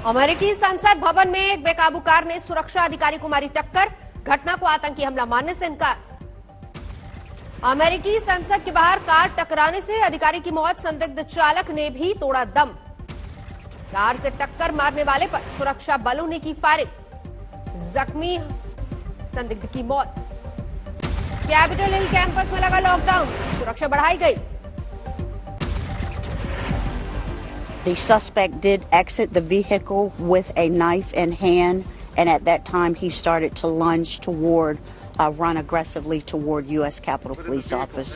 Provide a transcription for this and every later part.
अमेरिकी संसद भवन में एक बेकाबू कार ने सुरक्षा अधिकारी को मारी टक्कर, घटना को आतंकी हमला मानने से इनकार। अमेरिकी संसद के बाहर कार टकराने से अधिकारी की मौत, संदिग्ध चालक ने भी तोड़ा दम। कार से टक्कर मारने वाले पर सुरक्षा बलों ने की फायरिंग, जख्मी संदिग्ध की मौत। कैपिटल हिल कैंपस में लगा लॉकडाउन, सुरक्षा बढ़ाई गई। The suspect did exit the vehicle with a knife in hand, and at that time he started to lunge toward, run aggressively toward U.S. Capitol Police Office.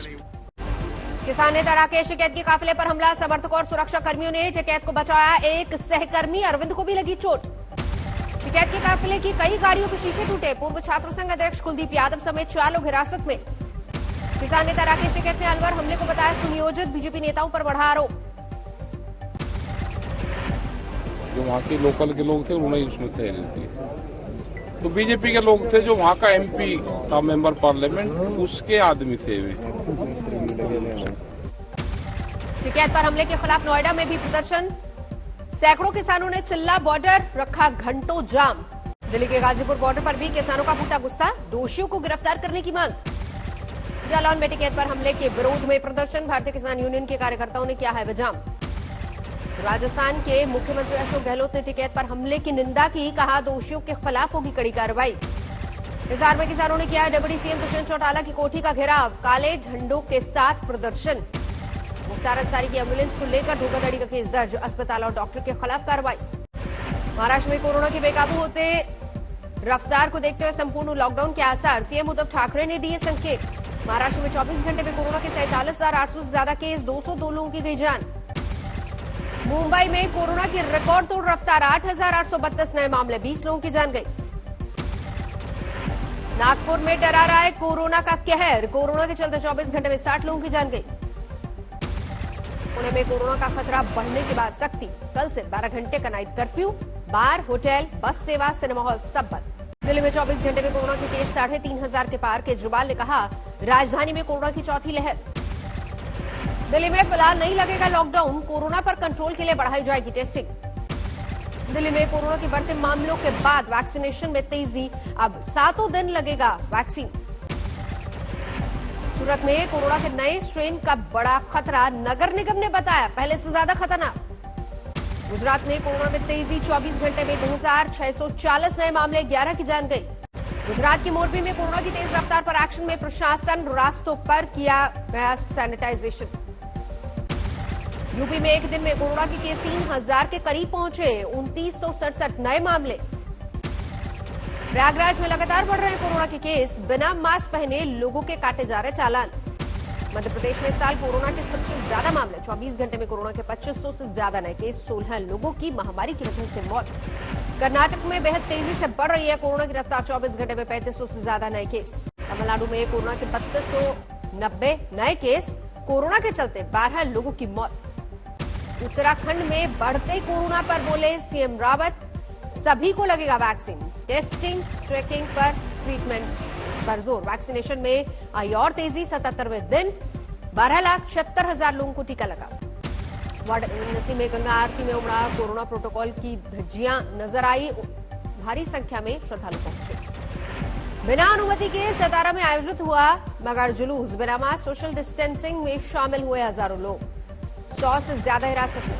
किसान नेता राकेश टिकैत के काफिले पर हमला, समर्थकों और सुरक्षा कर्मियों ने टिकैत को बचाया, एक सहकर्मी अरविंद को भी लगी चोट। टिकैत के काफिले की कई गाड़ियों के शीशे टूटे, पूर्व छात्र संघ अध्यक्ष कुलदीप यादव समेत 4 लोग हिरासत में। किसान नेता राकेश टिकैत ने अलवर हमले को बताया सुनियोजित, बीजेपी नेताओं पर बढ़ा आरोप। जो वहाँ के लोकल के लोग थे उन्होंने उसमें थे नहीं थे, तो बीजेपी के लोग थे। जो वहाँ का एमपी था, मेंबर पार्लियामेंट, उसके आदमी थे वे। टिकैत पर हमले के खिलाफ नोएडा में भी प्रदर्शन, सैकड़ों किसानों ने चिल्ला बॉर्डर रखा घंटों जाम। दिल्ली के गाजीपुर बॉर्डर पर भी किसानों का फूटा गुस्सा, दोषियों को गिरफ्तार करने की मांग। जालौन में टिकैत पर हमले के विरोध में प्रदर्शन, भारतीय किसान यूनियन के कार्यकर्ताओं ने किया है विजाम। राजस्थान के मुख्यमंत्री अशोक गहलोत ने टिकैत पर हमले की निंदा की, कहा दोषियों के खिलाफ होगी कड़ी कार्रवाई। हिसार में किसानों ने किया डिप्टी सीएम दुष्यंत चौटाला की कोठी का घेराव, काले झंडों के साथ प्रदर्शन। मुख्तार अंसारी की एम्बुलेंस को लेकर धोखाधड़ी का केस दर्ज, अस्पताल और डॉक्टर के खिलाफ कार्रवाई। महाराष्ट्र में कोरोना के बेकाबू होते रफ्तार को देखते हुए संपूर्ण लॉकडाउन के आसार, सीएम उद्धव ठाकरे ने दिए संकेत। महाराष्ट्र में 24 घंटे में कोरोना के 47,800 से ज्यादा केस, 202 लोगों की गई जान। मुंबई में कोरोना की रिकॉर्ड तोड़ रफ्तार, 8,832 नए मामले, 20 लोगों की जान गई। नागपुर में डरा रहा है कोरोना का कहर, कोरोना के चलते 24 घंटे में 60 लोगों की जान गई। पुणे में कोरोना का खतरा बढ़ने के बाद सख्ती, कल से 12 घंटे का नाइट कर्फ्यू, बार, होटल, बस सेवा, सिनेमा हॉल सब बंद। दिल्ली में 24 घंटे में कोरोना के केस 3,500 के पार, केजरीवाल ने कहा राजधानी में कोरोना की चौथी लहर। दिल्ली में फिलहाल नहीं लगेगा लॉकडाउन, कोरोना पर कंट्रोल के लिए बढ़ाई जाएगी टेस्टिंग। दिल्ली में कोरोना के बढ़ते मामलों के बाद वैक्सीनेशन में तेजी, अब 7 दिन लगेगा वैक्सीन। सूरत में कोरोना के नए स्ट्रेन का बड़ा खतरा, नगर निगम ने बताया पहले से ज्यादा खतरनाक। गुजरात में कोरोना में तेजी, 24 घंटे में 2,640 नए मामले, 11 की जान गई। गुजरात की मोरबी में कोरोना की तेज रफ्तार पर एक्शन में प्रशासन, रास्तों पर किया गया सैनिटाइजेशन। यूपी में एक दिन में कोरोना के केस 3,000 के करीब पहुंचे, 2,967 नए मामले। प्रयागराज में लगातार बढ़ रहे हैं कोरोना के केस, बिना मास्क पहने लोगों के काटे जा रहे चालान। मध्य प्रदेश में इस साल कोरोना के सबसे ज्यादा मामले, 24 घंटे में कोरोना के 2500 से ज्यादा नए केस, 16 लोगों की महामारी की वजह से मौत। कर्नाटक में बेहद तेजी से बढ़ रही है कोरोना की रफ्तार, 24 घंटे में 3500 से ज्यादा नए केस। तमिलनाडु में कोरोना के 3290 नए केस, कोरोना के चलते 12 लोगों की मौत। उत्तराखंड में बढ़ते कोरोना पर बोले सीएम रावत, सभी को लगेगा वैक्सीन, टेस्टिंग, ट्रैकिंग पर ट्रीटमेंट पर जोर। वैक्सीनेशन में आई और तेजी, 77वें दिन 12,76,000 लोगों को टीका लगा। वाराणसी में गंगा आरती में उमड़ा कोरोना प्रोटोकॉल की धज्जियां नजर आई, भारी संख्या में श्रद्धालु पहुंचे। बिना अनुमति के सतारा में आयोजित हुआ मगर जुलूस, बिना मास्क, सोशल डिस्टेंसिंग में शामिल हुए हजारों लोग, 100 से ज्यादा हिरासत में।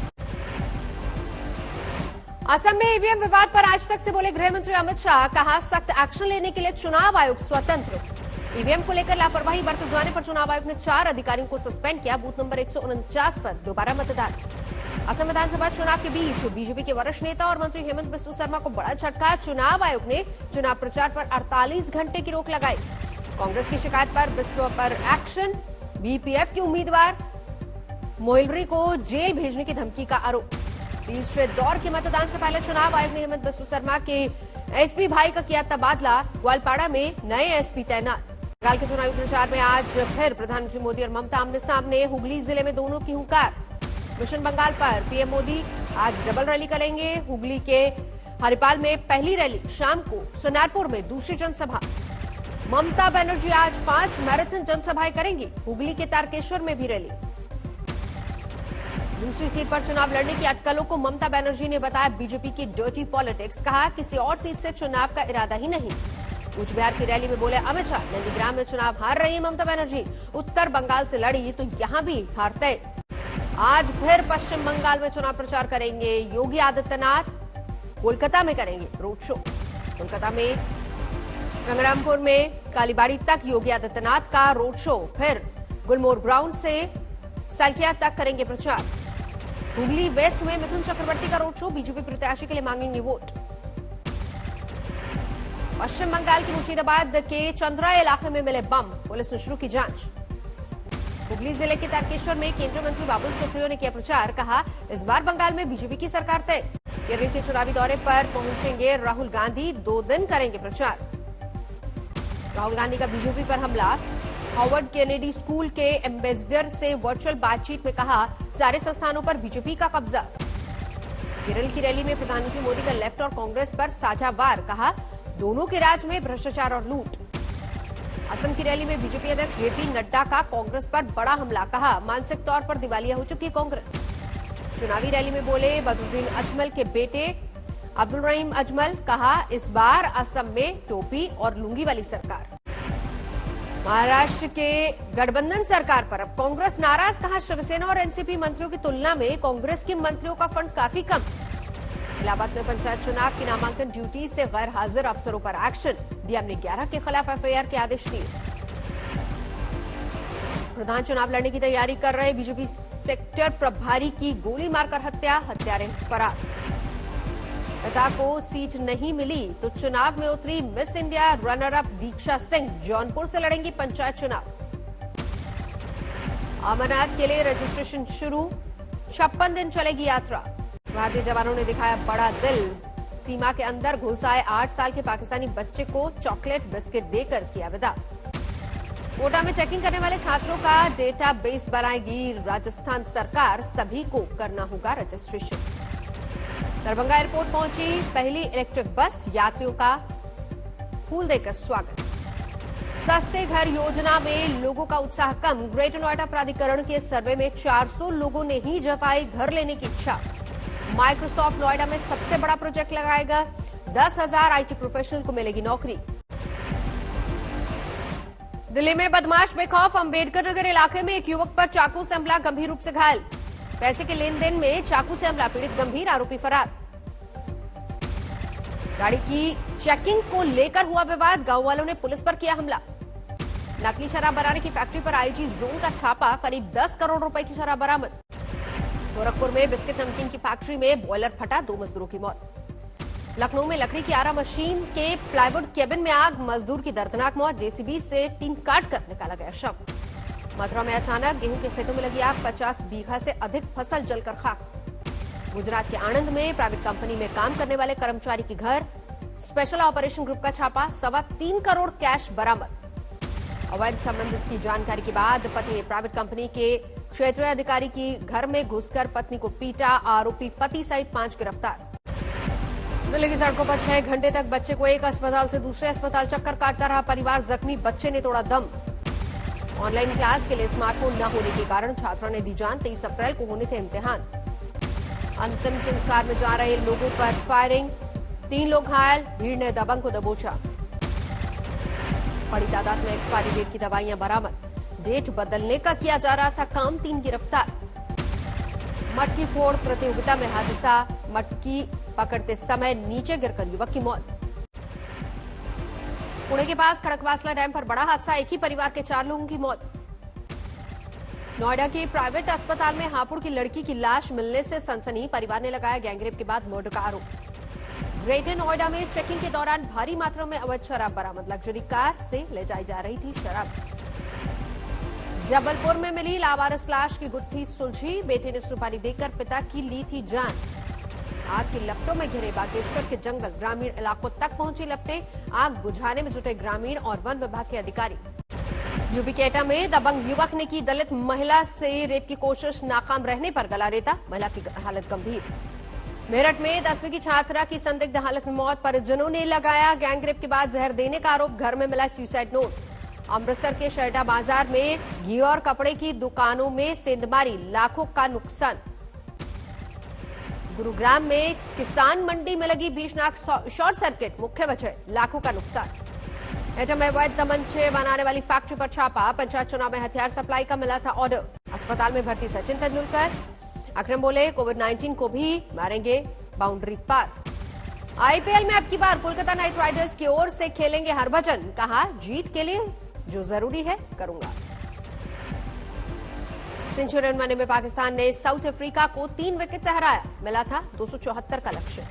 असम में ईवीएम विवाद पर आज तक से बोले गृह मंत्री अमित शाह, कहा सख्त एक्शन लेने के लिए चुनाव आयोग स्वतंत्र। ईवीएम को लेकर लापरवाही बरते जाने पर चुनाव आयोग ने 4 अधिकारियों को सस्पेंड किया, बूथ नंबर 149 पर दोबारा मतदान। असम विधानसभा चुनाव के बीच बीजेपी के वरिष्ठ नेता और मंत्री हेमंत बिस्व शर्मा को बड़ा झटका, चुनाव आयोग ने चुनाव प्रचार पर 48 घंटे की रोक लगाई। कांग्रेस की शिकायत पर बिस्व पर एक्शन, बीपीएफ के उम्मीदवार मोइलरी को जेल भेजने की धमकी का आरोप। तीसरे दौर के मतदान से पहले चुनाव आयोग ने हेमंत बिस्व शर्मा के एसपी भाई का किया तबादला, ग्वालपाड़ा में नए एसपी तैनात। बंगाल के चुनावी प्रचार में आज फिर प्रधानमंत्री मोदी और ममता आमने सामने, हुगली जिले में दोनों की हुंकार। मिशन बंगाल पर पीएम मोदी आज डबल रैली करेंगे, हुगली के हरिपाल में पहली रैली, शाम को सोनारपुर में दूसरी जनसभा। ममता बनर्जी आज 5 मैराथन जनसभाएं करेंगी, हुगली के तारकेश्वर में भी रैली। दूसरी सीट पर चुनाव लड़ने की अटकलों को ममता बनर्जी ने बताया बीजेपी की डर्टी पॉलिटिक्स। कहा किसी और सीट से चुनाव का इरादा ही नहीं। कूच बिहार की रैली में बोले अमित शाह, नंदीग्राम में चुनाव हार रही है ममता बनर्जी, उत्तर बंगाल से लड़ी तो यहां भी हार तय। आज फिर पश्चिम बंगाल में चुनाव प्रचार करेंगे योगी आदित्यनाथ, कोलकाता में करेंगे रोड शो। कोलकाता में गंगारामपुर में कालीबाड़ी तक योगी आदित्यनाथ का रोड शो, फिर गुलमोहर ग्राउंड से सालकिया तक करेंगे प्रचार। हुगली वेस्ट में मिथुन चक्रवर्ती का रोड शो, बीजेपी प्रत्याशी के लिए मांगेंगे वोट। पश्चिम बंगाल की मुर्शिदाबाद के चंद्रा इलाके में मिले बम, पुलिस ने शुरू की जांच। हुगली जिले के तारकेश्वर में केंद्रीय मंत्री बाबुल सुप्रियो ने किया प्रचार। कहा इस बार बंगाल में बीजेपी की सरकार तय। केरल के चुनावी दौरे पर पहुंचेंगे राहुल गांधी, 2 दिन करेंगे प्रचार। राहुल गांधी का बीजेपी पर हमला। हार्वर्ड केनेडी स्कूल के एम्बेसडर से वर्चुअल बातचीत में कहा सारे संस्थानों पर बीजेपी का कब्जा। केरल की रैली में प्रधानमंत्री मोदी का लेफ्ट और कांग्रेस पर साझा वार। कहा दोनों के राज में भ्रष्टाचार और लूट। असम की रैली में बीजेपी अध्यक्ष जेपी नड्डा का कांग्रेस पर बड़ा हमला। कहा मानसिक तौर पर दिवालिया हो चुकी कांग्रेस। चुनावी रैली में बोले बदरुद्दीन अजमल के बेटे अब्दुल रहीम अजमल। कहा इस बार असम में टोपी और लुंगी वाली सरकार। महाराष्ट्र के गठबंधन सरकार पर अब कांग्रेस नाराज। कहा शिवसेना और एनसीपी मंत्रियों की तुलना में कांग्रेस के मंत्रियों का फंड काफी कम। इलाहाबाद में पंचायत चुनाव की नामांकन ड्यूटी से गैर हाजिर अफसरों पर एक्शन। डीएम ने 11 के खिलाफ एफआईआर के आदेश दिए। प्रधान चुनाव लड़ने की तैयारी कर रहे बीजेपी सेक्टर प्रभारी की गोली मारकर हत्या, हत्यारे फरार। पिता को सीट नहीं मिली तो चुनाव में उतरी मिस इंडिया रनर अप दीक्षा सिंह, जौनपुर से लड़ेंगी पंचायत चुनाव। अमरनाथ के लिए रजिस्ट्रेशन शुरू, 56 दिन चलेगी यात्रा। भारतीय जवानों ने दिखाया बड़ा दिल, सीमा के अंदर घुस आए 8 साल के पाकिस्तानी बच्चे को चॉकलेट बिस्किट देकर किया विदा। कोटा में चेकिंग करने वाले छात्रों का डेटा बेस बनाएगी राजस्थान सरकार, सभी को करना होगा रजिस्ट्रेशन। दरभंगा एयरपोर्ट पहुंची पहली इलेक्ट्रिक बस, यात्रियों का फूल देकर स्वागत। सस्ते घर योजना में लोगों का उत्साह कम। ग्रेटर नोएडा प्राधिकरण के सर्वे में 400 लोगों ने ही जताई घर लेने की इच्छा। माइक्रोसॉफ्ट नोएडा में सबसे बड़ा प्रोजेक्ट लगाएगा, 10,000 आईटी प्रोफेशनल को मिलेगी नौकरी। दिल्ली में बदमाश बेखौफ, अंबेडकर नगर इलाके में एक युवक पर चाकू से हमला, गंभीर रूप से घायल। पैसे के लेन देन में चाकू से हमला, पीड़ित गंभीर, आरोपी फरार। गाड़ी की चेकिंग को लेकर हुआ विवाद, गांव वालों ने पुलिस पर किया हमला। नकली शराब बनाने की फैक्ट्री पर आईजी जोन का छापा, करीब 10 करोड़ रुपए की शराब बरामद। गोरखपुर में बिस्किट नमकीन की फैक्ट्री में बॉयलर फटा, 2 मजदूरों की मौत। लखनऊ में लकड़ी की आरा मशीन के प्लाईवुड केबिन में आग, मजदूर की दर्दनाक मौत, जेसीबी से टीन काट कर निकाला गया शव। मथुरा में अचानक गेहूं के खेतों में लगी आग, 50 बीघा से अधिक फसल जलकर खाक। गुजरात के आणंद में प्राइवेट कंपनी में काम करने वाले कर्मचारी की घर, स्पेशल ऑपरेशन ग्रुप का छापा, 3.25 करोड़ कैश बरामद। अवैध संबंधित की जानकारी के बाद पति ने प्राइवेट कंपनी के क्षेत्रीय अधिकारी की घर में घुसकर पत्नी को पीटा, आरोपी पति सहित 5 गिरफ्तार। दिल्ली की सड़कों पर 6 घंटे तक बच्चे को एक अस्पताल से दूसरे अस्पताल चक्कर काटता रहा परिवार, जख्मी, बच्चे ने तोड़ा दम। ऑनलाइन क्लास के लिए स्मार्टफोन न होने के कारण छात्रा ने दी जान, 23 अप्रैल को होने थे इम्तिहान। अंतिम संस्कार में जा रहे लोगों पर फायरिंग, 3 लोग घायल, भीड़ ने दबंग को दबोचा। बड़ी तादाद में एक्सपायरी डेट की दवाइयां बरामद, डेट बदलने का किया जा रहा था काम, 3 गिरफ्तार। मटकी फोड़ प्रतियोगिता में हादसा, मटकी पकड़ते समय नीचे गिरकर युवक की मौत। पुणे के पास खड़कवासला डैम पर बड़ा हादसा, एक ही परिवार के 4 लोगों की मौत। नोएडा के प्राइवेट अस्पताल में हापुड़ की लड़की की लाश मिलने से सनसनी, परिवार ने लगाया गैंगरेप के बाद मर्डर का आरोप। ग्रेटर नोएडा में चेकिंग के दौरान भारी मात्रा में अवैध शराब बरामद, लग्जरी कार से ले जाई जा रही थी शराब। जबलपुर में मिली लावारिस लाश की गुत्थी सुलझी, बेटे ने सुपारी देकर पिता की ली थी जान। आग की लपटों में घिरे बागेश्वर के जंगल, ग्रामीण इलाकों तक पहुंची लपटें, आग बुझाने में जुटे ग्रामीण और वन विभाग के अधिकारी। यूपी के एटा में दबंग युवक ने की दलित महिला से रेप की कोशिश, नाकाम रहने पर गला रेता, महिला की हालत गंभीर। मेरठ में 10वीं की छात्रा की संदिग्ध हालत में मौत, परिजनों ने लगाया गैंगरेप के बाद जहर देने का आरोप, घर में मिला सुसाइड नोट। अमृतसर के शर्टा बाजार में घी और कपड़े की दुकानों में सेंधमारी, लाखों का नुकसान। गुरुग्राम में किसान मंडी में लगी भीषण शॉर्ट सर्किट मुख्य वजह, लाखों का नुकसान। एचएम में अवैध तमंचे बनाने वाली फैक्ट्री पर छापा, पंचायत चुनाव में हथियार सप्लाई का मिला था ऑर्डर। अस्पताल में भर्ती सचिन तेंदुलकर, अकरम बोले कोविड-19 को भी मारेंगे बाउंड्री पार। आईपीएल में अब की बार कोलकाता नाइट राइडर्स की ओर से खेलेंगे हरभजन, कहा जीत के लिए जो जरूरी है करूंगा। सेंचुरी बनने में पाकिस्तान ने साउथ अफ्रीका को 3 विकेट से हराया, मिला था 274 का लक्ष्य।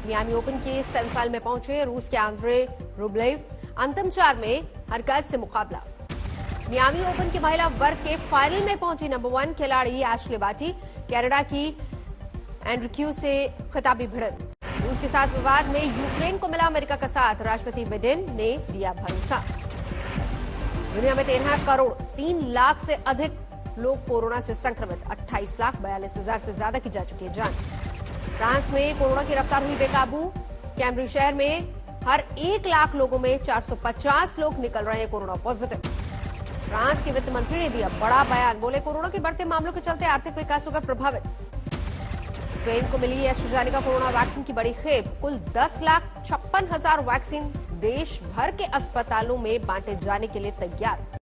मियामी ओपन के सेमीफाइनल में पहुंचे रूस के आंद्रे रूबलेव, अंतिम 4 में हरकत से मुकाबला। मियामी ओपन के महिला वर्ग के फाइनल में पहुंची नंबर 1 खिलाड़ी एशले बार्टी, कनाडा की एंड्रक्यू से खिताबी भिड़ंत। रूस के साथ विवाद में यूक्रेन को मिला अमेरिका का साथ, राष्ट्रपति बिडेन ने दिया भरोसा। दुनिया में 13 करोड़ 3 लाख से अधिक लोग कोरोना से संक्रमित, 28,42,000 से ज्यादा की जा चुकी है जान। फ्रांस में कोरोना की रफ्तार हुई बेकाबू, कैम्ब्री शहर में हर 1 लाख लोगों में 450 लोग निकल रहे हैं कोरोना पॉजिटिव। फ्रांस के वित्त मंत्री ने दिया बड़ा बयान, बोले कोरोना के बढ़ते मामलों के चलते आर्थिक विकास होगा प्रभावित। स्पेन को मिली एस्ट्राजेनेका कोरोना वैक्सीन की बड़ी खेप, कुल 10,56,000 वैक्सीन देश भर के अस्पतालों में बांटे जाने के लिए तैयार।